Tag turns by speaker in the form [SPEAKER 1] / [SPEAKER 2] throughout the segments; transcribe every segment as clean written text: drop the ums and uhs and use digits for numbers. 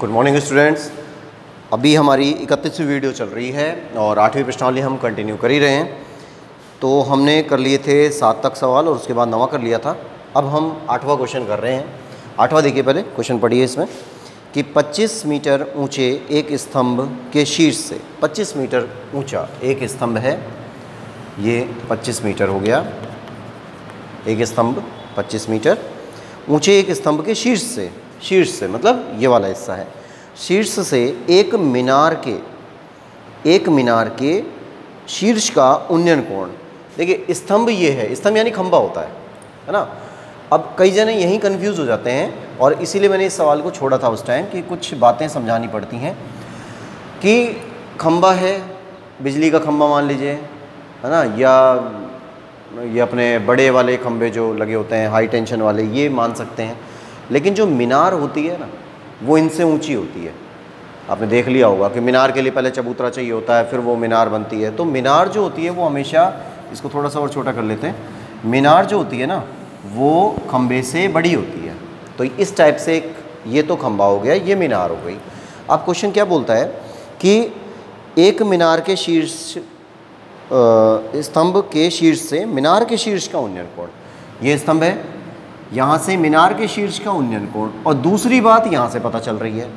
[SPEAKER 1] Good morning students. अभी हमारी 31वीं video चल रही है और 8वीं प्रश्नावली हम कंटिन्यू कर ही रहे हैं। तो हमने कर लिए थे 7 तक सवाल और उसके बाद 9वां कर लिया था। अब हम 8वां क्वेश्चन कर रहे हैं। 8वां देखिए, पहले क्वेश्चन पढ़िए इसमें कि 25 मीटर ऊंचे एक स्तंभ के शीर्ष से, 25 मीटर ऊंचा एक स्तंभ है, ये 25 मीटर हो गया। एक स्तंभ 25 मीटर ऊंचे एक स्तंभ के शीर्ष से मतलब ये वाला हिस्सा है, शीर्ष से एक मीनार के शीर्ष का उन्नयन कोण। देखिए स्तंभ ये है, स्तंभ यानी खंभा होता है ना। अब कई जने यहीं कंफ्यूज हो जाते हैं और इसीलिए मैंने इस सवाल को छोड़ा था उस टाइम कि कुछ बातें समझानी पड़ती हैं कि खंभा है, बिजली का खंभा मान लीजिए, है ना, या ये अपने बड़े वाले खंभे जो लगे होते हैं हाई टेंशन वाले, ये मान सकते हैं। लेकिन जो मीनार होती है ना, वो इनसे ऊंची होती है। आपने देख लिया होगा कि मीनार के लिए पहले चबूतरा चाहिए होता है, फिर वो मीनार बनती है। तो मीनार जो होती है वो हमेशा, इसको थोड़ा सा और छोटा कर लेते हैं, मीनार जो होती है ना वो खंभे से बड़ी होती है। तो इस टाइप से ये तो खंभा हो गया, ये मीनार हो गई। अब क्वेश्चन क्या बोलता है कि एक मीनार के शीर्ष स्तंभ के शीर्ष से मीनार के शीर्ष का उन्नयन कोण, ये स्तंभ है, यहाँ से मीनार के शीर्ष का उन्नयन कोण। और दूसरी बात यहाँ से पता चल रही है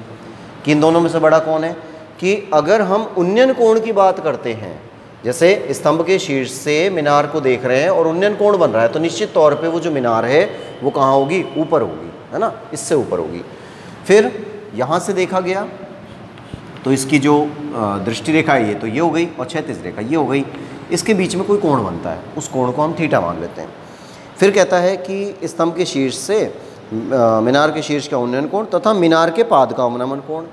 [SPEAKER 1] कि इन दोनों में से बड़ा कौन है, कि अगर हम उन्नयन कोण की बात करते हैं, जैसे स्तंभ के शीर्ष से मीनार को देख रहे हैं और उन्नयन कोण बन रहा है, तो निश्चित तौर पे वो जो मीनार है वो कहाँ होगी, ऊपर होगी, है ना, इससे ऊपर होगी। फिर यहाँ से देखा गया तो इसकी जो दृष्टि रेखा है ये तो ये हो गई और क्षैतिज रेखा ये हो गई। इसके बीच में कोई कोण बनता है, उस कोण को हम थीटा मान लेते हैं। फिर कहता है कि स्तंभ के शीर्ष से मीनार के शीर्ष का उन्नयन कोण तथा मीनार के पाद का अवनमन कोण।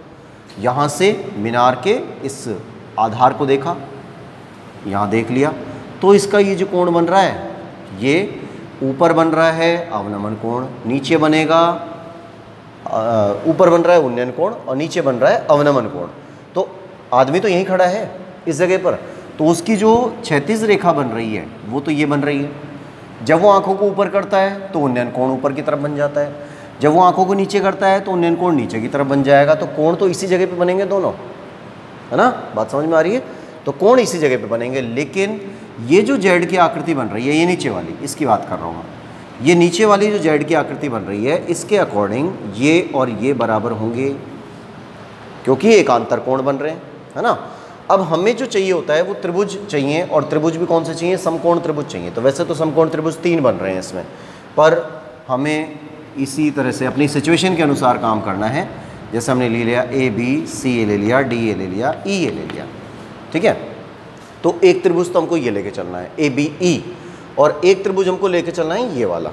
[SPEAKER 1] यहाँ से मीनार के इस आधार को देखा, यहाँ देख लिया, तो इसका ये जो कोण बन रहा है ये ऊपर बन रहा है अवनमन कोण, नीचे बनेगा, ऊपर बन रहा है उन्नयन कोण और नीचे बन रहा है अवनमन कोण। तो आदमी तो यहीं खड़ा है इस जगह पर, तो उसकी जो क्षैतिज रेखा बन रही है वो तो ये बन रही है। जब वो आंखों को ऊपर करता है तो उन्नयन कोण ऊपर की तरफ बन जाता है, जब वो आंखों को नीचे करता है तो उन्नयन कोण नीचे की तरफ बन जाएगा। तो कोण तो इसी जगह पे बनेंगे दोनों, है ना, बात समझ में आ रही है। तो कोण इसी जगह पे बनेंगे, लेकिन ये जो जेड की आकृति बन रही है, ये नीचे वाली, इसकी बात कर रहा हूँ, ये नीचे वाली जो जेड की आकृति बन रही है, इसके अकॉर्डिंग ये और ये बराबर होंगे क्योंकि एकांतर कोण बन रहे हैं, है ना। अब हमें जो चाहिए होता है वो त्रिभुज चाहिए, और त्रिभुज भी कौन से चाहिए, समकोण त्रिभुज चाहिए। तो वैसे तो समकोण त्रिभुज 3 बन रहे हैं इसमें, पर हमें इसी तरह से अपनी सिचुएशन के अनुसार काम करना है। जैसे हमने ले लिया ABC ले लिया, DA ले लिया, EA ले लिया, ठीक है। तो एक त्रिभुज तो हमको ये लेके चलना है ABE, और एक त्रिभुज हमको लेके चलना है ये वाला,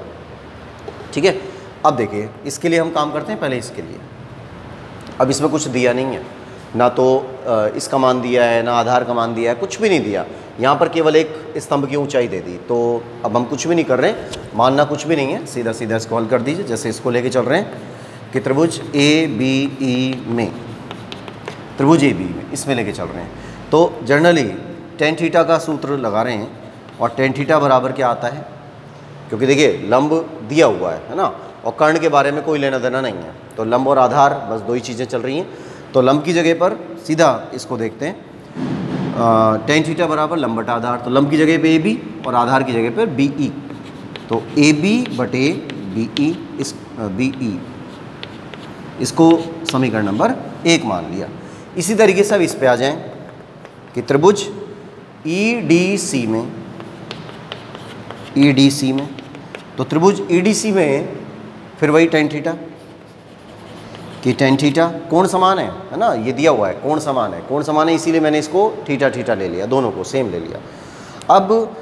[SPEAKER 1] ठीक है। अब देखिए इसके लिए हम काम करते हैं पहले इसके लिए। अब इसमें कुछ दिया नहीं है, ना तो इसका मान दिया है, ना आधार का मान दिया है, कुछ भी नहीं दिया। यहाँ पर केवल एक स्तंभ की ऊंचाई दे दी। तो अब हम कुछ भी नहीं कर रहे हैं, मानना कुछ भी नहीं है, सीधा सीधा इसको हल कर दीजिए। जैसे इसको लेके चल रहे हैं कि त्रिभुज ABE में, त्रिभुज AB में इसमें लेके चल रहे हैं, तो जनरली tan थीटा का सूत्र लगा रहे हैं। और tan थीटा बराबर क्या आता है, क्योंकि देखिए लंब दिया हुआ है ना, और कर्ण के बारे में कोई लेना देना नहीं है। तो लंब और आधार बस दो ही चीज़ें चल रही हैं। तो लंब की जगह पर सीधा इसको देखते हैं, tan थीटा बराबर लंब बटा आधार। तो लंब की जगह पे AB और आधार की जगह पर BE, तो AB बटे BE, इसको समीकरण नंबर 1 मान लिया। इसी तरीके से अब इस पे आ जाएं कि त्रिभुज EDC में, तो त्रिभुज EDC में फिर वही tan थीटा, कि tan थीटा कोण समान है ना, ये दिया हुआ है कोण समान है, कोण समान है, इसीलिए मैंने इसको थीटा थीटा ले लिया, दोनों को सेम ले लिया। अब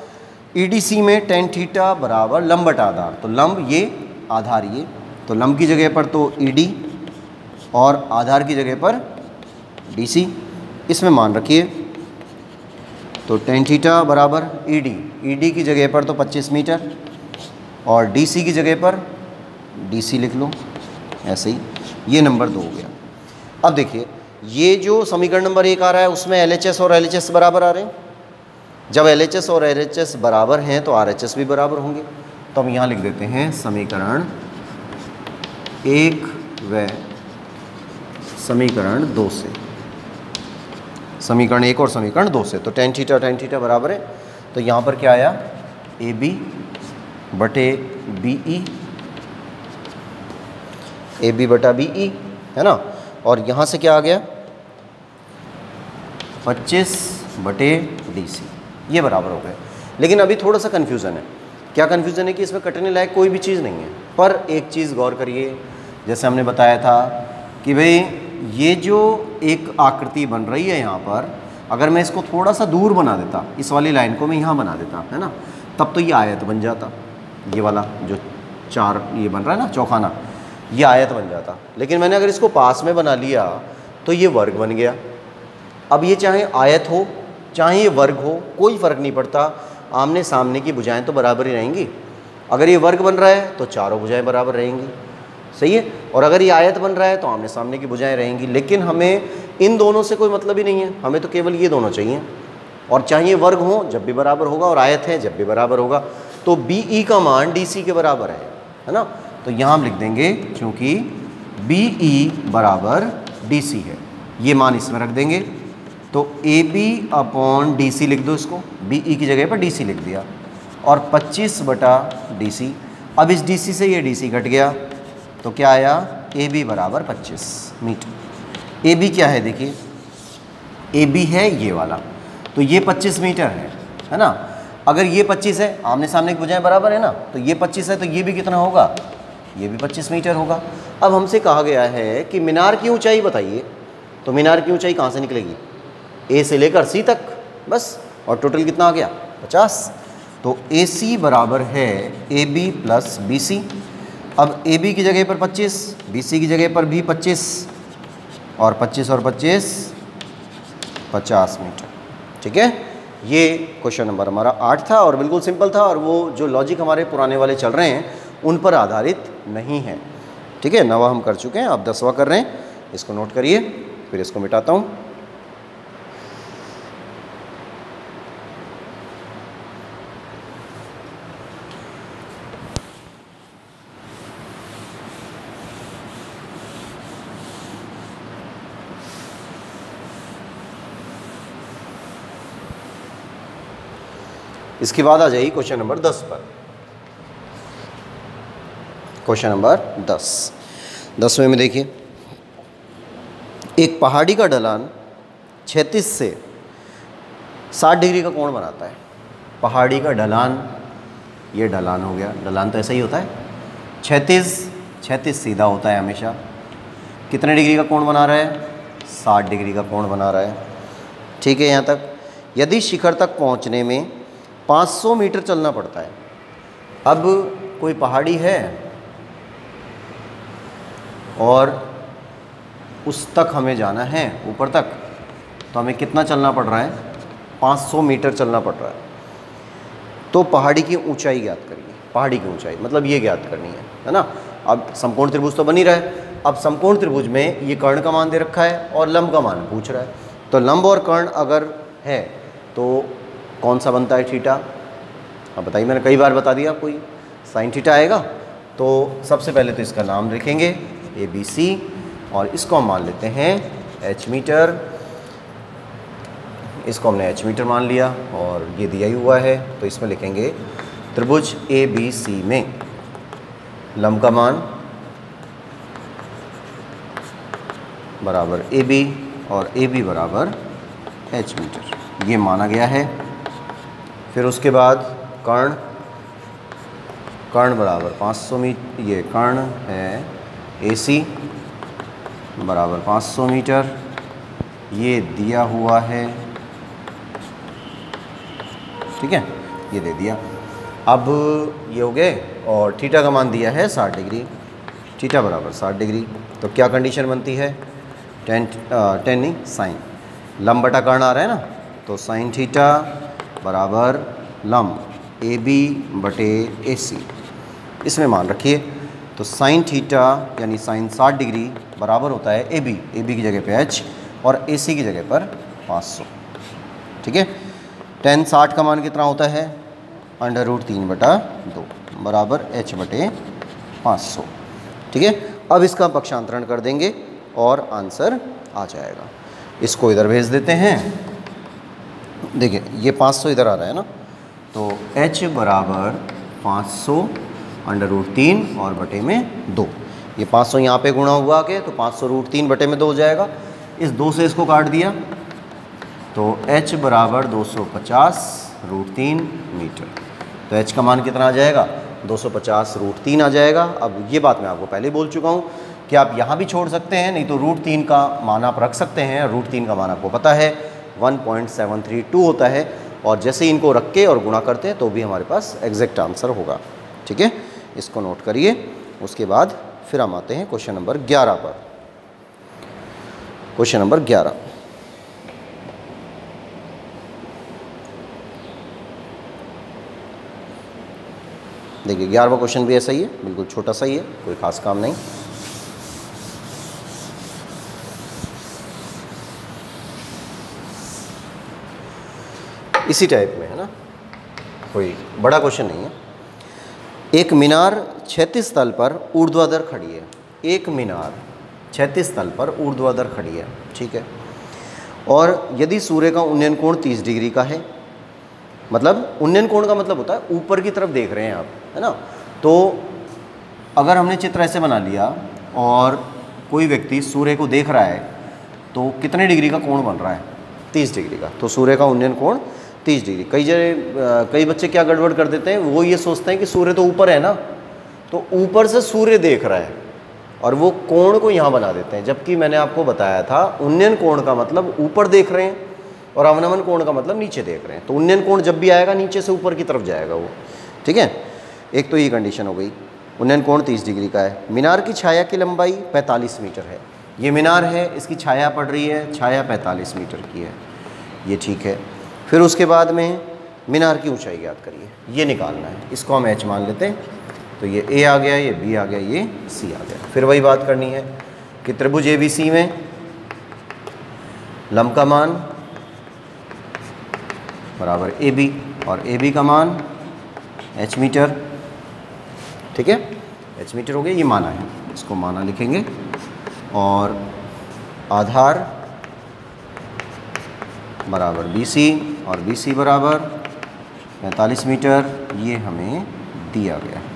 [SPEAKER 1] EDC में tan थीटा बराबर लंब बटा आधार, तो लंब ये आधार ये, तो लंब की जगह पर तो ED और आधार की जगह पर DC, इसमें मान रखिए। तो tan थीटा बराबर ED की जगह पर तो 25 मीटर और DC की जगह पर DC लिख लो, ऐसे ही ये नंबर 2 हो गया। अब देखिए ये जो समीकरण नंबर 1 आ रहा है उसमें LHS और LHS बराबर आ रहे हैं। जब LHS और LHS बराबर हैं तो RHS भी बराबर होंगे। तो हम यहाँ लिख देते हैं समीकरण 1 व समीकरण 2 से, समीकरण 1 और समीकरण 2 से। तो tan थीटा बराबर है, तो यहाँ पर क्या आया, ए बी बटे बी ई, ए बी बटा बी ई, है ना। और यहाँ से क्या आ गया, 25 बटे डी सी, ये बराबर हो गए। लेकिन अभी थोड़ा सा कन्फ्यूज़न है। क्या कन्फ्यूज़न है कि इसमें कटने लायक कोई भी चीज़ नहीं है। पर एक चीज़ गौर करिए, जैसे हमने बताया था कि भाई ये जो एक आकृति बन रही है यहाँ पर, अगर मैं इसको थोड़ा सा दूर बना देता, इस वाली लाइन को मैं यहाँ बना देता, है ना, तब तो ये आयत बन जाता। ये वाला जो 4 ये बन रहा है ना, चौखाना, ये आयत बन जाता। लेकिन मैंने अगर इसको पास में बना लिया तो ये वर्ग बन गया। अब ये चाहे आयत हो चाहे ये वर्ग हो, कोई फ़र्क नहीं पड़ता, आमने सामने की भुजाएं तो बराबर ही रहेंगी। अगर ये वर्ग बन रहा है तो चारों भुजाएं बराबर रहेंगी, सही है। और अगर ये आयत बन रहा है तो आमने सामने की भुजाएं रहेंगी। लेकिन हमें इन दोनों से कोई मतलब ही नहीं है, हमें तो केवल ये दोनों चाहिए। और चाहे ये वर्ग हो जब भी बराबर होगा, और आयत है जब भी बराबर होगा। तो बी ई का मान डी सी के बराबर है ना। तो यहाँ हम लिख देंगे, क्योंकि बी ई बराबर डी सी है, ये मान इसमें रख देंगे। तो A B upon D C लिख दो इसको, बी ई की जगह पर डी सी लिख दिया, और 25 बटा डी सी। अब इस डी सी से ये डी सी घट गया, तो क्या आया, ए बी बराबर 25 मीटर। ए बी क्या है, देखिए ए बी है ये वाला, तो ये 25 मीटर है ना। अगर ये 25 है, आमने सामने की भुजाएं बराबर है ना, तो ये 25 है, तो ये भी कितना होगा, ये भी 25 मीटर होगा। अब हमसे कहा गया है कि मीनार की ऊंचाई बताइए, तो मीनार की ऊंचाई कहाँ से निकलेगी, ए से लेकर सी तक बस, और टोटल कितना आ गया, 50। तो ए सी बराबर है A B plus B C. अब ए बी की जगह पर 25, बी सी की जगह पर भी 25, और 25 और 25 50 मीटर, ठीक है। ये क्वेश्चन नंबर हमारा 8 था, और बिल्कुल सिंपल था, और वो जो लॉजिक हमारे पुराने वाले चल रहे हैं उन पर आधारित नहीं है, ठीक है। 9वां हम कर चुके हैं, अब 10वां कर रहे हैं, इसको नोट करिए, फिर इसको मिटाता हूँ। इसके बाद आ जाइए क्वेश्चन नंबर 10 पर। क्वेश्चन नंबर 10वें में देखिए, एक पहाड़ी का ढलान 36 से 60 डिग्री का कोण बनाता है। पहाड़ी का ढलान, ये ढलान हो गया, ढलान तो ऐसा ही होता है, 36 सीधा होता है हमेशा। कितने डिग्री का कोण बना रहा है, 60 डिग्री का कोण बना रहा है, ठीक है। यहाँ तक, यदि शिखर तक पहुँचने में 500 मीटर चलना पड़ता है। अब कोई पहाड़ी है और उस तक हमें जाना है, ऊपर तक, तो हमें कितना चलना पड़ रहा है, 500 मीटर चलना पड़ रहा है। तो पहाड़ी की ऊंचाई ज्ञात करिए, पहाड़ी की ऊंचाई मतलब ये ज्ञात करनी है ना। अब समकोण त्रिभुज तो बन ही रहा है। अब समकोण त्रिभुज में ये कर्ण का मान दे रखा है और लंब का मान पूछ रहा है। तो लंब और कर्ण अगर है तो कौन सा बनता है, थीटा। अब बताइए, मैंने कई बार बता दिया आपको, ये साइन थीटा आएगा। तो सबसे पहले तो इसका नाम लिखेंगे ए बी सी, और इसको हम मान लेते हैं एच मीटर। इसको हमने एच मीटर मान लिया, और ये दिया ही हुआ है, तो इसमें लिखेंगे त्रिभुज ए बी सी में लंब का मान बराबर ए बी, और ए बी बराबर एच मीटर, ये माना गया है। फिर उसके बाद कर्ण, कर्ण बराबर 500 मीटर, ये कर्ण है ए सी बराबर 500 मीटर, ये दिया हुआ है, ठीक है, ये दे दिया। अब ये हो गए, और थीटा का मान दिया है 60 डिग्री, थीटा बराबर 60 डिग्री। तो क्या कंडीशन बनती है, टेन नहीं साइन, लंब बटा कर्ण आ रहा है ना, तो साइन थीटा बराबर लंब ए बी बटे ए सी, इसमें मान रखिए। तो साइन थीटा यानी साइन 60 डिग्री बराबर होता है ए बी की जगह पे एच, और ए सी की जगह पर 500, ठीक है। टेन 60 का मान कितना होता है, √3/2 बराबर एच बटे 500, ठीक है। अब इसका पक्षांतरण कर देंगे, और आंसर आ जाएगा। इसको इधर भेज देते हैं। देखिए ये 500 इधर आ रहा है ना, तो h बराबर 500√3 और बटे में 2। ये 500 यहाँ पे गुणा हुआ के तो 500√3 बटे में 2 हो जाएगा। इस 2 से इसको काट दिया तो h बराबर 250√3 मीटर। तो h का मान कितना आ जाएगा? 250√3 आ जाएगा। अब ये बात मैं आपको पहले बोल चुका हूँ कि आप यहाँ भी छोड़ सकते हैं, नहीं तो √3 का मान आप रख सकते हैं। √3 का मान आपको पता है 1.732 होता है, और जैसे इनको रख के और गुणा करते हैं तो भी हमारे पास एग्जैक्ट आंसर होगा। ठीक है, इसको नोट करिए। उसके बाद फिर हम आते हैं क्वेश्चन नंबर 11 पर। क्वेश्चन नंबर 11, देखिए 11वां क्वेश्चन भी ऐसा ही है, बिल्कुल छोटा सा ही है, कोई खास काम नहीं। इसी टाइप में है ना, कोई बड़ा क्वेश्चन नहीं है। एक मीनार क्षैतिज तल पर ऊर्ध्वाधर खड़ी है। एक मीनार क्षैतिज तल पर ऊर्ध्वाधर खड़ी है, ठीक है। और यदि सूर्य का उन्नयन कोण 30 डिग्री का है, मतलब उन्नयन कोण का मतलब होता है ऊपर की तरफ देख रहे हैं आप, है ना। तो अगर हमने चित्र ऐसे बना लिया और कोई व्यक्ति सूर्य को देख रहा है तो कितने डिग्री का कोण बन रहा है? 30 डिग्री का। तो सूर्य का उन्नयन कोण 30 डिग्री। कई बच्चे क्या गड़बड़ कर देते हैं, वो ये सोचते हैं कि सूर्य तो ऊपर है ना, तो ऊपर से सूर्य देख रहा है और वो कोण को यहाँ बना देते हैं। जबकि मैंने आपको बताया था उन्नयन कोण का मतलब ऊपर देख रहे हैं और अवनमन कोण का मतलब नीचे देख रहे हैं। तो उन्नयन कोण जब भी आएगा नीचे से ऊपर की तरफ जाएगा वो, ठीक है। एक तो ये कंडीशन हो गई। उन्नयन कोण 30 डिग्री का है। मीनार की छाया की लंबाई 45 मीटर है। ये मीनार है, इसकी छाया पड़ रही है, छाया 45 मीटर की है, ये ठीक है। फिर उसके बाद में मीनार की ऊंचाई याद करिए, ये निकालना है। इसको हम h मान लेते हैं, तो ये a आ गया, ये b आ गया, ये c आ गया। फिर वही बात करनी है कि त्रिभुज ABC में लंब का मान बराबर AB और AB का मान h मीटर, ठीक है। h मीटर हो गया, ये माना है, इसको माना लिखेंगे। और आधार बराबर BC और BC बराबर 45 मीटर, ये हमें दिया गया है,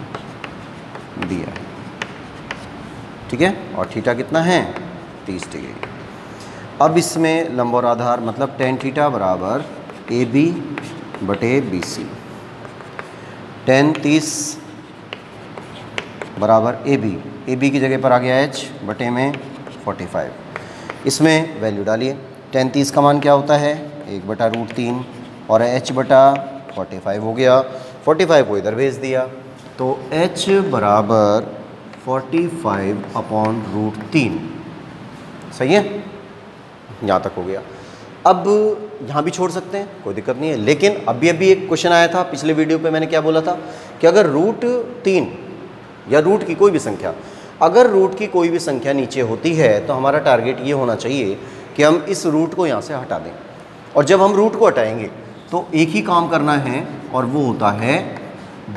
[SPEAKER 1] ठीक है। और थीटा कितना है? 30 डिग्री। अब इसमें लंब और आधार मतलब tan थीटा बराबर AB बटे BC। tan 30 बराबर AB की जगह पर आ गया h बटे में 45। इसमें वैल्यू डालिए। tan 30 का मान क्या होता है? 1/√3 और h बटा 45 हो गया। 45 को इधर भेज दिया तो h बराबर 45/√3, सही है। यहाँ तक हो गया। अब यहाँ भी छोड़ सकते हैं, कोई दिक्कत नहीं है। लेकिन अभी एक क्वेश्चन आया था पिछले वीडियो पे, मैंने क्या बोला था कि अगर √3 या रूट की कोई भी संख्या, अगर रूट की कोई भी संख्या नीचे होती है तो हमारा टारगेट ये होना चाहिए कि हम इस रूट को यहाँ से हटा दें। और जब हम रूट को हटाएंगे तो एक ही काम करना है, और वो होता है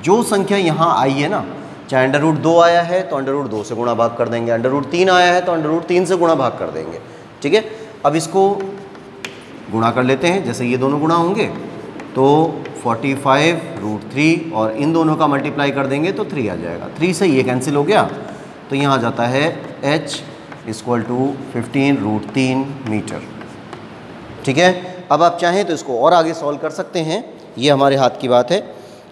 [SPEAKER 1] जो संख्या यहाँ आई है ना, चाहे √2 आया है तो √2 से गुणा भाग कर देंगे, √3 आया है तो √3 से गुणा भाग कर देंगे, ठीक है। अब इसको गुणा कर लेते हैं, जैसे ये दोनों गुणा होंगे तो 45√3 और इन दोनों का मल्टीप्लाई कर देंगे तो 3 आ जाएगा। 3 से ये कैंसिल हो गया तो यहाँ आ जाता है h = 15√3 मीटर, ठीक है। अब आप चाहें तो इसको और आगे सॉल्व कर सकते हैं, ये हमारे हाथ की बात है।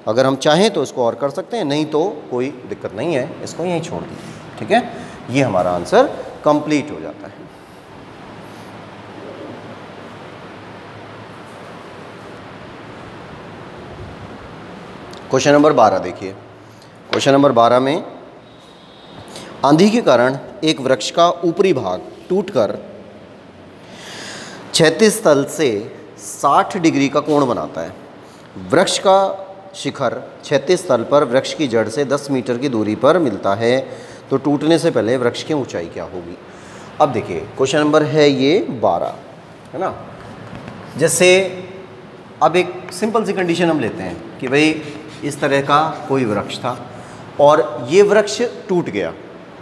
[SPEAKER 1] अगर हम चाहें तो इसको और कर सकते हैं, नहीं तो कोई दिक्कत नहीं है, इसको यहीं छोड़ दीजिए, ठीक है। ये हमारा आंसर कंप्लीट हो जाता है। क्वेश्चन नंबर 12 देखिए। क्वेश्चन नंबर 12 में आंधी के कारण एक वृक्ष का ऊपरी भाग टूटकर क्षैतिज तल से 60 डिग्री का कोण बनाता है। वृक्ष का शिखर क्षैतिज तल पर वृक्ष की जड़ से 10 मीटर की दूरी पर मिलता है, तो टूटने से पहले वृक्ष की ऊंचाई क्या होगी? अब देखिए क्वेश्चन नंबर है ये 12, है ना। जैसे अब एक सिंपल सी कंडीशन हम लेते हैं कि भाई इस तरह का कोई वृक्ष था और ये वृक्ष टूट गया,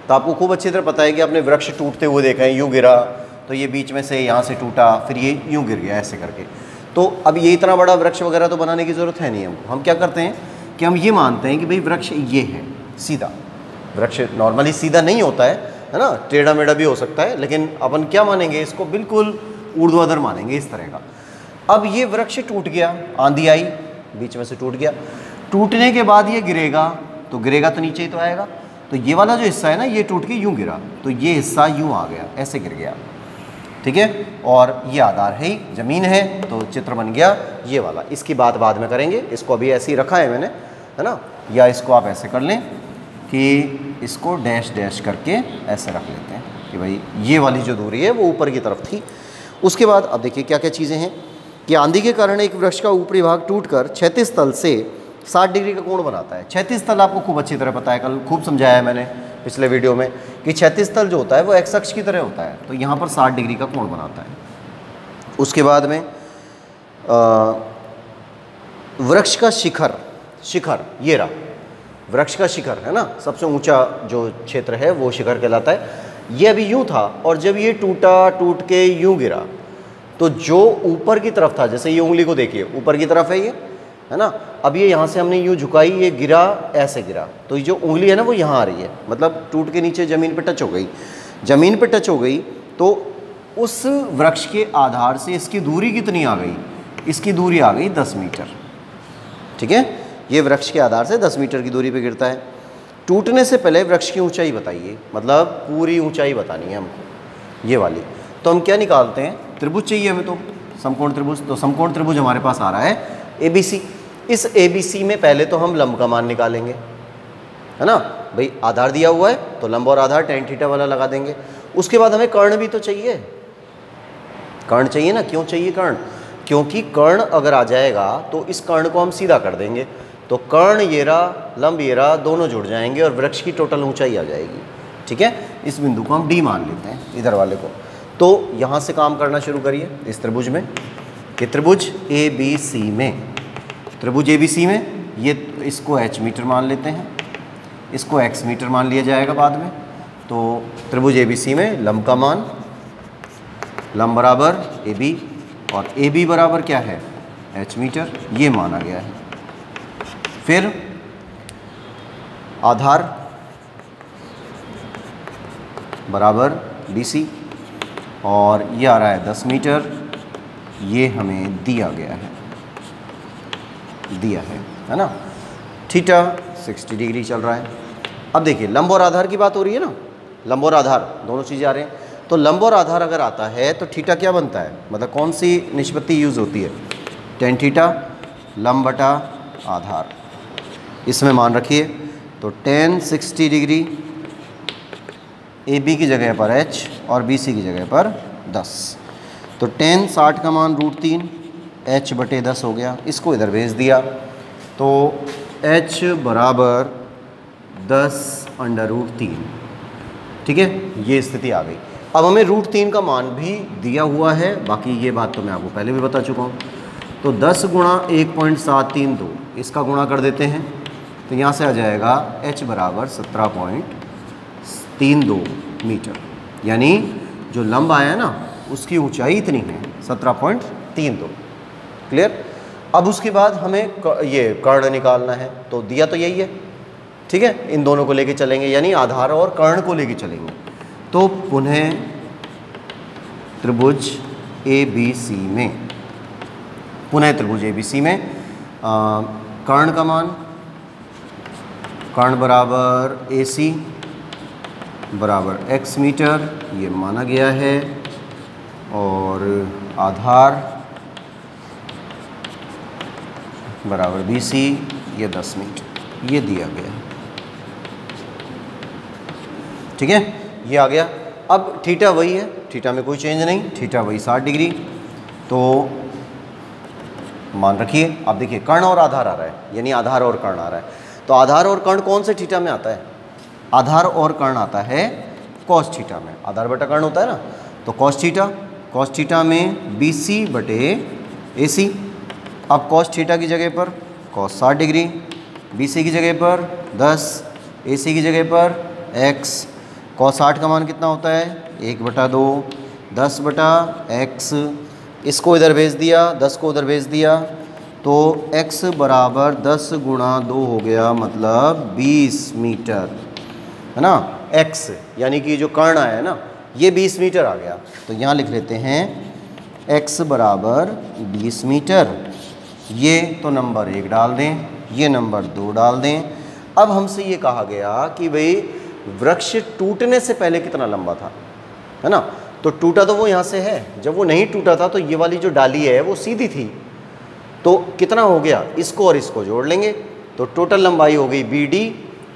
[SPEAKER 1] तो आपको खूब अच्छी तरह पता है कि आपने वृक्ष टूटते हुए देखा है, यूँ गिरा तो ये बीच में से यहाँ से टूटा, फिर ये यूँ गिर गया ऐसे करके। तो अब ये इतना बड़ा वृक्ष वगैरह तो बनाने की ज़रूरत है नहीं हमको। हम क्या करते हैं कि हम ये मानते हैं कि भाई वृक्ष ये है सीधा। वृक्ष नॉर्मली सीधा नहीं होता है ना, टेढ़ा मेढ़ा भी हो सकता है, लेकिन अपन क्या मानेंगे इसको, बिल्कुल ऊर्ध्वाधर मानेंगे इस तरह का। अब ये वृक्ष टूट गया, आंधी आई बीच में से टूट गया, टूटने के बाद ये गिरेगा तो नीचे ही तो आएगा। तो ये वाला जो हिस्सा है ना, ये टूट के यूँ गिरा तो ये हिस्सा यूँ आ गया, ऐसे गिर गया, ठीक है। और ये आधार है ही, ज़मीन है, तो चित्र बन गया ये वाला। इसकी बात बाद में करेंगे, इसको अभी ऐसे ही रखा है मैंने, है ना। या इसको आप ऐसे कर लें कि इसको डैश डैश करके ऐसे रख लेते हैं कि भाई ये वाली जो दूरी है वो ऊपर की तरफ थी। उसके बाद अब देखिए क्या क्या चीज़ें हैं कि आंधी के कारण एक वृक्ष का ऊपरी भाग टूटकर क्षैतिज तल से 60 डिग्री का कोण बनाता है। क्षैतिज तल आपको खूब अच्छी तरह पता है, कल खूब समझाया है मैंने पिछले वीडियो में कि क्षैतिज तल जो होता है वो एक्स अक्ष की तरह होता है, तो यहाँ पर 60 डिग्री का कोण बनाता है। उसके बाद में वृक्ष का शिखर ये रहा, वृक्ष का शिखर है ना, सबसे ऊंचा जो क्षेत्र है वो शिखर कहलाता है। ये अभी यूँ था और जब ये टूट के यूँ गिरा तो जो ऊपर की तरफ था, जैसे ये उंगली को देखिए ऊपर की तरफ है ये, है ना। अब ये यहाँ से हमने यूँ झुकाई, ये गिरा ऐसे गिरा, तो ये जो उंगली है ना वो यहाँ आ रही है, मतलब टूट के नीचे ज़मीन पे टच हो गई। ज़मीन पे टच हो गई तो उस वृक्ष के आधार से इसकी दूरी कितनी आ गई, इसकी दूरी आ गई 10 मीटर, ठीक है। ये वृक्ष के आधार से 10 मीटर की दूरी पे गिरता है। टूटने से पहले वृक्ष की ऊंचाई बताइए, मतलब पूरी ऊंचाई बतानी है हमको, ये वाली। तो हम क्या निकालते हैं, त्रिभुज चाहिए हमें, तो समकोण त्रिभुज। तो समकोण त्रिभुज हमारे पास आ रहा है ABC। इस ABC में पहले तो हम लंब का मान निकालेंगे, है ना। भाई आधार दिया हुआ है तो लंब और आधार tan थीटा वाला लगा देंगे। उसके बाद हमें कर्ण भी तो चाहिए, कर्ण चाहिए ना। क्यों चाहिए कर्ण, क्योंकि कर्ण अगर आ जाएगा तो इस कर्ण को हम सीधा कर देंगे, तो कर्ण ये रहा, लंब ये रहा, दोनों जुड़ जाएंगे और वृक्ष की टोटल ऊंचाई आ जाएगी, ठीक है। इस बिंदु को हम D मान लेते हैं, इधर वाले को। तो यहाँ से काम करना शुरू करिए इस त्रिभुज में, कि त्रिभुज ABC में, त्रिभुज ABC में ये इसको H मीटर मान लेते हैं, इसको X मीटर मान लिया जाएगा बाद में। तो त्रिभुज ABC में लंब का मान, लंब बराबर AB और AB बराबर क्या है H मीटर, ये माना गया है। फिर आधार बराबर BC और ये आ रहा है 10 मीटर, ये हमें दिया गया है ना। थीटा 60 डिग्री चल रहा है। अब देखिए लंब और आधार की बात हो रही है ना, लंब और आधार दोनों चीज़ें आ रहे हैं। तो लंब और आधार अगर आता है तो थीटा क्या बनता है, मतलब कौन सी निष्पत्ति यूज़ होती है, tan थीटा लंब बटा आधार। इसमें मान रखिए तो tan 60 डिग्री AB की जगह पर H और BC की जगह पर 10, तो tan 60 का मान √3 H बटे 10 हो गया। इसको इधर भेज दिया तो H बराबर 10√3, ठीक है। ये स्थिति आ गई। अब हमें √3 का मान भी दिया हुआ है, बाकी ये बात तो मैं आपको पहले भी बता चुका हूँ। तो 10 गुणा 1.732 इसका गुणा कर देते हैं, तो यहाँ से आ जाएगा H बराबर 17.32 मीटर, यानी जो लंब आया ना उसकी ऊंचाई इतनी है 17.32। क्लियर। अब उसके बाद हमें ये कर्ण निकालना है, तो दिया तो यही है, ठीक है। इन दोनों को लेके चलेंगे, यानी आधार और कर्ण को लेके चलेंगे। तो पुनः त्रिभुज ABC में, पुनः त्रिभुज ABC में कर्ण का मान, कर्ण बराबर AC बराबर x मीटर, ये माना गया है, और आधार बराबर BC ये 10 मीटर, ये दिया गया है, ठीक है। ये आ गया। अब थीटा वही है, थीटा में कोई चेंज नहीं, थीटा वही 60 डिग्री। तो मान रखिए, आप देखिए कर्ण और आधार आ रहा है, यानी आधार और कर्ण आ रहा है। तो आधार और कर्ण कौन से थीटा में आता है, आधार और कर्ण आता है कॉस थीटा में, आधार बटा कर्ण होता है ना। तो कॉस थीटा में BC बटे AC। अब कॉस थीटा की जगह पर कॉस 60 डिग्री, BC की जगह पर 10, AC की जगह पर X, cos 60 का मान कितना होता है 1/2 10/x। इसको इधर भेज दिया, 10 को उधर भेज दिया, तो x बराबर 10 गुणा 2 हो गया, मतलब 20 मीटर, है ना। x यानी कि जो कर्ण आया है ना, ये 20 मीटर आ गया। तो यहाँ लिख लेते हैं x बराबर 20 मीटर। ये तो नंबर 1 डाल दें, ये नंबर 2 डाल दें। अब हमसे ये कहा गया कि भाई वृक्ष टूटने से पहले कितना लंबा था, है ना। तो टूटा तो वो यहाँ से है, जब वो नहीं टूटा था तो ये वाली जो डाली है वो सीधी थी, तो कितना हो गया, इसको और इसको जोड़ लेंगे तो टोटल लंबाई हो गई BD।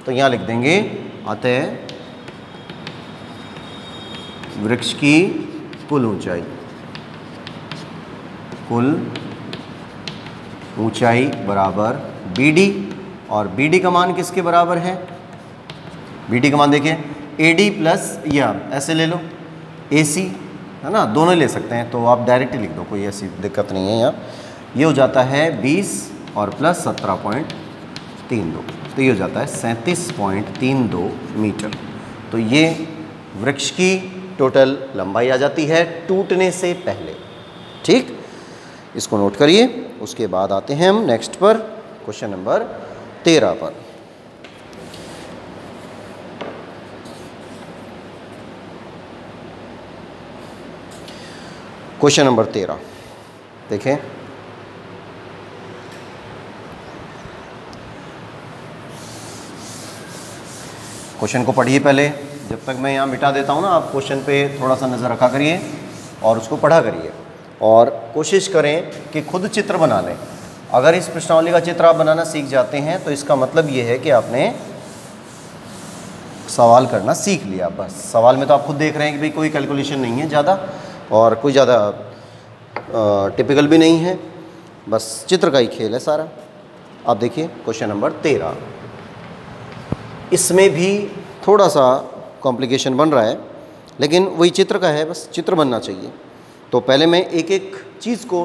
[SPEAKER 1] तो यहाँ लिख देंगे अतः वृक्ष की कुल ऊंचाई बराबर BD। और BD का मान किसके बराबर है, BD का मान देखिए AD प्लस, या ऐसे ले लो AC, है ना, दोनों ले सकते हैं, तो आप डायरेक्ट लिख दो, कोई ऐसी दिक्कत नहीं है यहाँ। ये हो जाता है 20 और प्लस 17.32, तो ये हो जाता है 37.32 मीटर। तो ये वृक्ष की टोटल लंबाई आ जाती है टूटने से पहले। ठीक, इसको नोट करिए। उसके बाद आते हैं हम नेक्स्ट पर, क्वेश्चन नंबर 13 पर। क्वेश्चन नंबर 13 देखें। क्वेश्चन को पढ़िए पहले, जब तक मैं यहाँ मिटा देता हूँ ना, आप क्वेश्चन पे थोड़ा सा नज़र रखा करिए और उसको पढ़ा करिए, और कोशिश करें कि खुद चित्र बना लें। अगर इस प्रश्नावली का चित्र आप बनाना सीख जाते हैं तो इसका मतलब ये है कि आपने सवाल करना सीख लिया। बस सवाल में तो आप खुद देख रहे हैं कि भाई कोई कैलकुलेशन नहीं है ज़्यादा, और कोई ज़्यादा टिपिकल भी नहीं है, बस चित्र का ही खेल है सारा। आप देखिए क्वेश्चन नंबर 13, इसमें भी थोड़ा सा कॉम्प्लिकेशन बन रहा है, लेकिन वही चित्र का है, बस चित्र बनना चाहिए। तो पहले मैं एक एक चीज़ को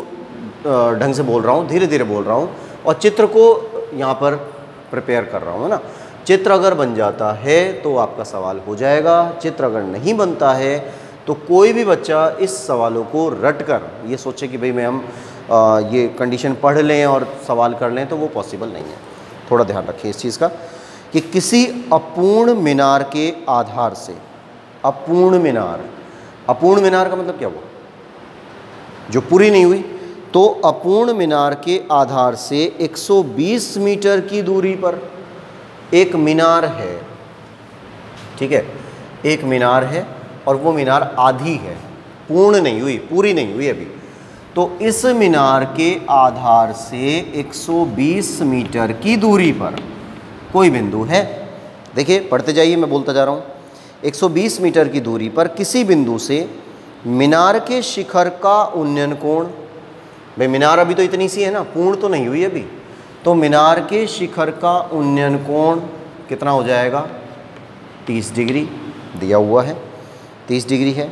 [SPEAKER 1] ढंग से बोल रहा हूँ, धीरे धीरे बोल रहा हूँ, और चित्र को यहाँ पर प्रिपेयर कर रहा हूँ, है ना। चित्र अगर बन जाता है तो आपका सवाल हो जाएगा, चित्र अगर नहीं बनता है तो कोई भी बच्चा इस सवालों को रट कर ये सोचे कि भाई मैं हम ये कंडीशन पढ़ लें और सवाल कर लें, तो वो पॉसिबल नहीं है। थोड़ा ध्यान रखिए इस चीज़ का कि किसी अपूर्ण मीनार के आधार से, अपूर्ण मीनार का मतलब क्या हुआ, जो पूरी नहीं हुई, तो अपूर्ण मीनार के आधार से 120 मीटर की दूरी पर एक मीनार है। ठीक है, एक मीनार है और वो मीनार आधी है, पूर्ण नहीं हुई, पूरी नहीं हुई अभी। तो इस मीनार के आधार से 120 मीटर की दूरी पर कोई बिंदु है। देखिए पढ़ते जाइए, मैं बोलता जा रहा हूँ। 120 मीटर की दूरी पर किसी बिंदु से मीनार के शिखर का उन्नयन कोण, भाई मीनार अभी तो इतनी सी है ना, पूर्ण तो नहीं हुई अभी, तो मीनार के शिखर का उन्नयन कोण कितना हो जाएगा, 30 डिग्री दिया हुआ है, 30 डिग्री है।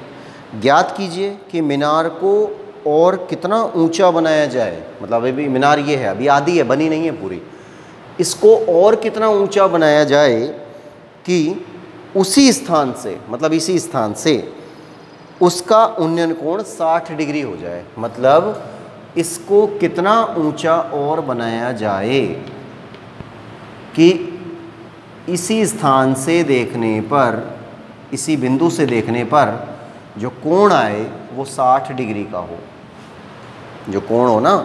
[SPEAKER 1] ज्ञात कीजिए कि मीनार को और कितना ऊंचा बनाया जाए, मतलब अभी मीनार ये है, अभी आधी है, बनी नहीं है पूरी, इसको और कितना ऊंचा बनाया जाए कि उसी स्थान से, मतलब इसी स्थान से उसका उन्नयन कोण 60 डिग्री हो जाए। मतलब इसको कितना ऊंचा और बनाया जाए कि इसी स्थान से देखने पर, इसी बिंदु से देखने पर जो कोण आए वो 60 डिग्री का हो, जो कोण हो ना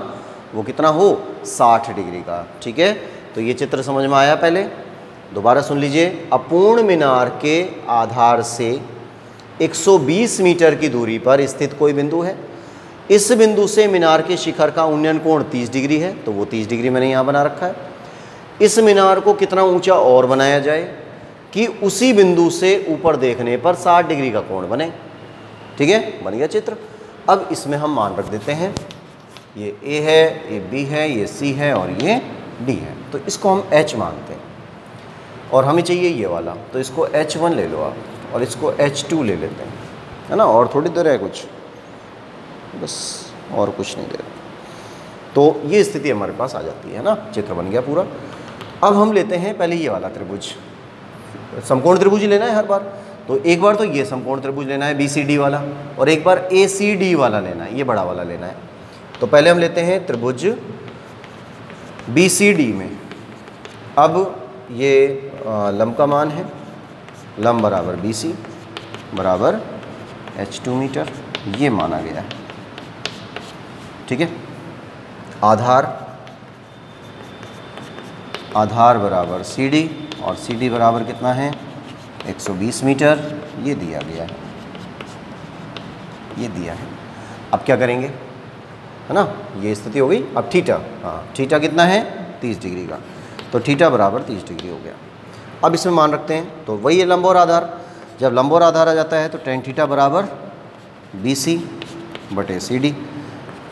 [SPEAKER 1] वो कितना हो, 60 डिग्री का। ठीक है, तो ये चित्र समझ में आया। पहले दोबारा सुन लीजिए। अपूर्ण मीनार के आधार से 120 मीटर की दूरी पर स्थित कोई बिंदु है। इस बिंदु से मीनार के शिखर का उन्नयन कोण 30 डिग्री है, तो वो 30 डिग्री मैंने यहाँ बना रखा है। इस मीनार को कितना ऊंचा और बनाया जाए कि उसी बिंदु से ऊपर देखने पर 60 डिग्री का कोण बने। ठीक है, बन गया चित्र। अब इसमें हम मान रख देते हैं, ये A है, ये B है, ये C है और ये D है, तो इसको हम H मानते हैं और हमें चाहिए ये वाला, तो इसको H1 ले लो आप और इसको H2 ले लेते हैं, है ना। और थोड़ी देर है कुछ, बस और कुछ नहीं दे रहा। तो ये स्थिति हमारे पास आ जाती है ना, चित्र बन गया पूरा। अब हम लेते हैं पहले ये वाला त्रिभुज, समकोण त्रिभुज ही लेना है हर बार। तो एक बार तो ये समकोण त्रिभुज लेना है BCD वाला, और एक बार ACD वाला लेना है, ये बड़ा वाला लेना है। तो पहले हम लेते हैं त्रिभुज BCD में। अब ये लंब का मान है, लंब बराबर BC बराबर h2 मीटर, ये माना गया है। ठीक है, आधार बराबर CD, और CD बराबर कितना है 120 मीटर, ये दिया गया है, ये दिया है। अब क्या करेंगे, है ना, ये स्थिति हो गई। अब थीटा, हाँ थीटा कितना है 30 डिग्री का, तो थीटा बराबर 30 डिग्री हो गया। अब इसमें मान रखते हैं, तो वही है लंब और आधार। जब लंब और आधार आ जाता है तो tan थीटा बराबर BC बटे CD।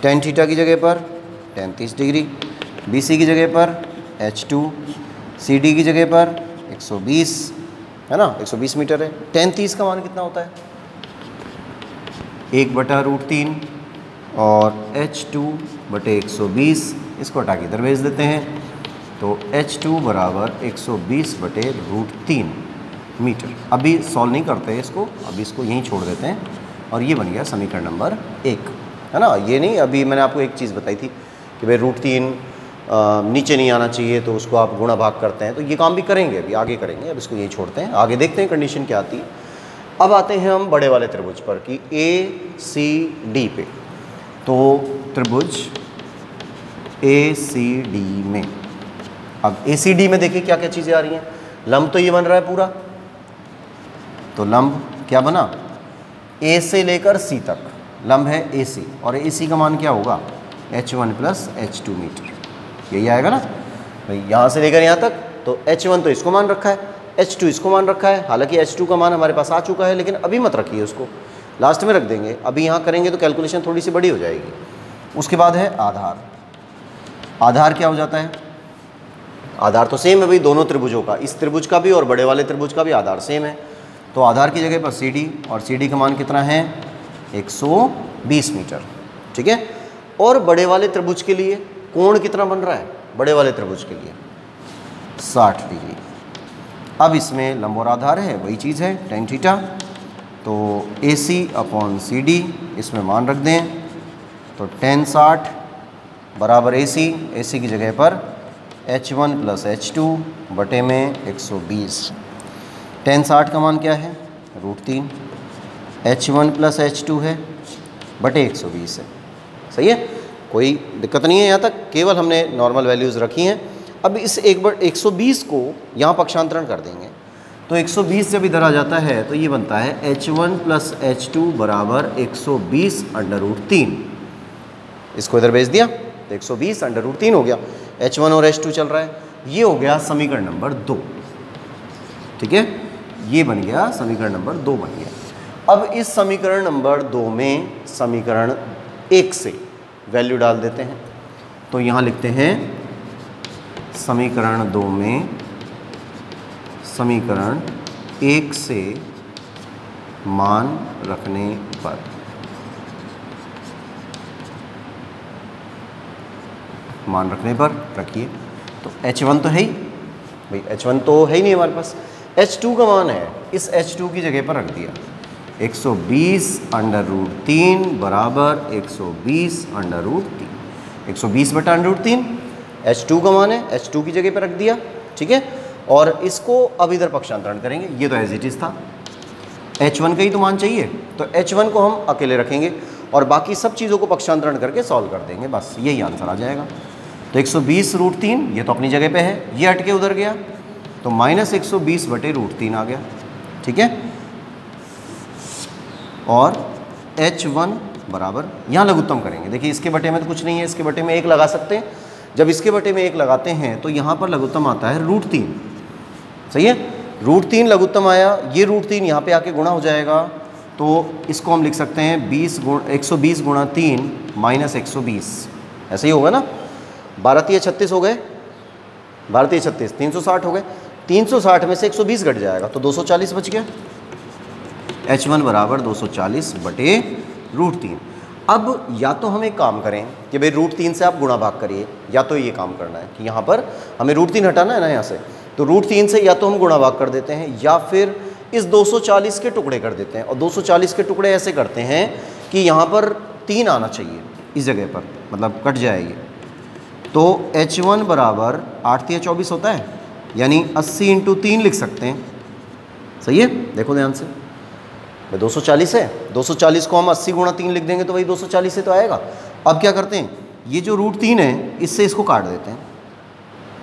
[SPEAKER 1] tan थीटा की जगह पर tan 30 डिग्री, BC की जगह पर h2, CD की जगह पर 120, है ना, 120 मीटर है। tan 30 का मान कितना होता है 1/√3, और h2 बटे 120, इसको हटा के इधर भेज देते हैं, तो h2 बराबर 120 बटे √3 मीटर। अभी सॉल्व नहीं करते इसको, अभी इसको यहीं छोड़ देते हैं, और ये बन गया समीकरण नंबर 1, है ना। ये नहीं, अभी मैंने आपको एक चीज़ बताई थी कि भाई √3 नीचे नहीं आना चाहिए, तो उसको आप गुणा भाग करते हैं, तो ये काम भी करेंगे, अभी आगे करेंगे। अब इसको यहीं छोड़ते हैं, आगे देखते हैं कंडीशन क्या आती है। अब आते हैं हम बड़े वाले त्रिभुज पर कि ACD पे। तो त्रिभुज ACD में, अब ACD में देखिए क्या क्या चीज़ें आ रही हैं। लंब तो ये बन रहा है पूरा, तो लंब क्या बना, A से लेकर C तक लंब है AC, और AC का मान क्या होगा h1 + h2 मीटर, यही आएगा ना भाई। यहाँ से लेकर यहाँ तक तो h1 तो इसको मान रखा है, h2 इसको मान रखा है। हालांकि h2 का मान हमारे पास आ चुका है, लेकिन अभी मत रखिए उसको, लास्ट में रख देंगे। अभी यहाँ करेंगे तो कैलकुलेशन थोड़ी सी बड़ी हो जाएगी। उसके बाद है आधार। आधार क्या हो जाता है, आधार तो सेम है भाई दोनों त्रिभुजों का, इस त्रिभुज का भी और बड़े वाले त्रिभुज का भी आधार सेम है। तो आधार की जगह पर CD, और CD का मान कितना है 120 मीटर। ठीक है, और बड़े वाले त्रिभुज के लिए कोण कितना बन रहा है, बड़े वाले त्रिभुज के लिए 60 डिग्री। अब इसमें लंब और आधार है, वही चीज़ है tan थीटा, तो AC/CD इसमें मान रख दें, तो tan 60 बराबर AC की जगह पर h1 + h2 बटे में 120। tan 60 का मान क्या है √3, h1 + h2 है बटे 120 है। सही है, कोई दिक्कत नहीं है यहाँ तक, केवल हमने नॉर्मल वैल्यूज़ रखी हैं। अब इस 120 को यहाँ पक्षांतरण कर देंगे, तो 120 जब इधर आ जाता है तो ये बनता है h1 + h2 बराबर 120√3। इसको इधर भेज दिया तो 120√3 हो गया, h1 और h2 चल रहा है। ये हो गया समीकरण नंबर 2। ठीक है, ये बन गया समीकरण नंबर 2 बन गया। अब इस समीकरण नंबर 2 में समीकरण 1 से वैल्यू डाल देते हैं, तो यहाँ लिखते हैं समीकरण 2 में समीकरण 1 से मान रखने पर, मान रखने पर रखिए, तो h1 तो है ही भाई, h1 तो है ही नहीं हमारे पास, h2 का मान है, इस h2 की जगह पर रख दिया 120√3 बराबर 120√3, 120/√3 h2 का मान है, h2 की जगह पर रख दिया। ठीक है, और इसको अब इधर पक्षांतरण करेंगे, ये तो एज इट इज़ था, h1 का ही तो मान चाहिए, तो h1 को हम अकेले रखेंगे और बाकी सब चीज़ों को पक्षांतरण करके सॉल्व कर देंगे, बस यही आंसर आ जाएगा। तो 120√3 ये तो अपनी जगह पे है, ये हट के उधर गया तो -120/√3 आ गया। ठीक है, और h1 बराबर, यहाँ लघुत्तम करेंगे, देखिए इसके बटे में तो कुछ नहीं है, इसके बटे में 1 लगा सकते हैं। जब इसके बटे में 1 लगाते हैं तो यहाँ पर लघुत्तम आता है √3। सही है, √3 लघुत्तम आया, ये √3 यहाँ पे आके गुणा हो जाएगा, तो इसको हम लिख सकते हैं 120 गुणा 3 -120, ऐसे ही होगा ना। 12×3 = 36 हो गए, 12×3 = 360 हो गए, 360 में से 120 घट जाएगा तो 240 बच गया। h1 बराबर 240/√3। अब या तो हम एक काम करें कि भाई √3 से आप गुणा भाग करिए, या तो ये काम करना है कि यहाँ पर हमें √3 हटाना है ना यहाँ से, तो √3 से या तो हम गुणा भाग कर देते हैं, या फिर इस 240 के टुकड़े कर देते हैं, और 240 के टुकड़े ऐसे करते हैं कि यहाँ पर 3 आना चाहिए इस जगह पर, मतलब कट जाएगी। तो H1 बराबर 8 × 24 होता है, यानी 80 × 3 लिख सकते हैं। सही है, देखो ध्यान से, भाई 240 है, 240 को हम 80 × 3 लिख देंगे तो वही 240 से तो आएगा। अब क्या करते हैं, ये जो √3 है इससे इसको काट देते हैं,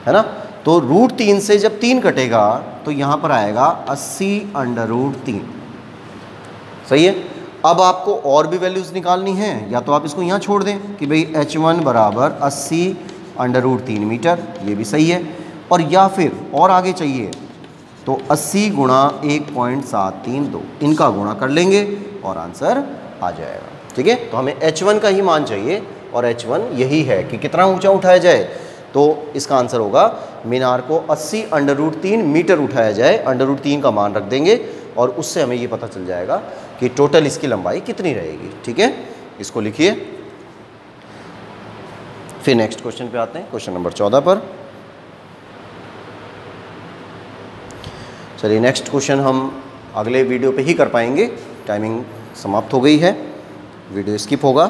[SPEAKER 1] है ना। तो √3 से जब 3 कटेगा तो यहाँ पर आएगा 80√3। सही है। अब आपको और भी वैल्यूज़ निकालनी है, या तो आप इसको यहाँ छोड़ दें कि भाई H1 बराबर 80√3 मीटर, ये भी सही है। और या फिर और आगे चाहिए तो 80 × 1.732 इनका गुणा कर लेंगे और आंसर आ जाएगा। ठीक है, तो हमें H1 का ही मान चाहिए, और H1 यही है कि कितना ऊंचा उठाया जाए। तो इसका आंसर होगा मीनार को 80√3 मीटर उठाया जाए, √3 का मान रख देंगे और उससे हमें ये पता चल जाएगा कि टोटल इसकी लंबाई कितनी रहेगी। ठीक है, इसको लिखिए। फिर नेक्स्ट क्वेश्चन पे आते हैं, क्वेश्चन नंबर 14 पर। चलिए, नेक्स्ट क्वेश्चन हम अगले वीडियो पे ही कर पाएंगे, टाइमिंग समाप्त हो गई है, वीडियो स्किप होगा।